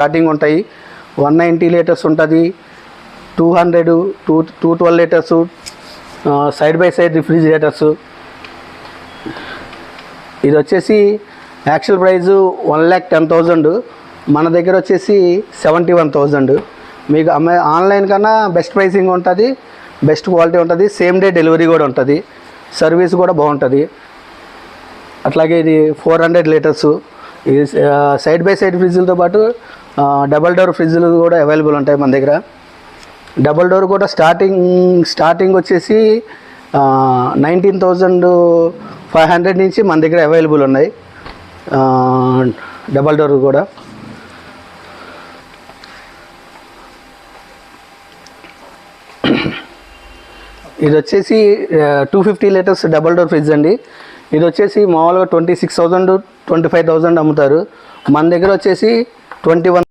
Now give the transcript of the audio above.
Starting ఉంటాయి. 190 litres ఉంటుంది, 200, 212 litres, side by side రిఫ్రిజిరేటర్సు. ఇది వచ్చేసి యాక్చువల్ ప్రైజు 1,10,000, మన దగ్గర వచ్చేసి 71,000. మీకు ఆన్లైన్ కన్నా బెస్ట్ ప్రైసింగ్ ఉంటుంది, బెస్ట్ క్వాలిటీ ఉంటుంది, సేమ్ డే డెలివరీ కూడా ఉంటుంది, సర్వీస్ కూడా బాగుంటుంది. అట్లాగే ఇది 400 లీటర్సు. ఇది సైడ్ బై సైడ్ ఫ్రిడ్జ్లతో పాటు డబల్ డోర్ ఫ్రిడ్జ్లు కూడా అవైలబుల్ ఉంటాయి మన దగ్గర. డబల్ డోర్ కూడా స్టార్టింగ్ వచ్చేసి 19,500 నుంచి మన దగ్గర అవైలబుల్ ఉన్నాయి డబల్ డోర్ కూడా. ఇది వచ్చేసి 250 లీటర్స్ డబల్ డోర్ ఫ్రిడ్జ్ అండి. ఇది వచ్చేసి మామూలుగా 26,000, 25,000 అమ్ముతారు. మన దగ్గర వచ్చేసి 21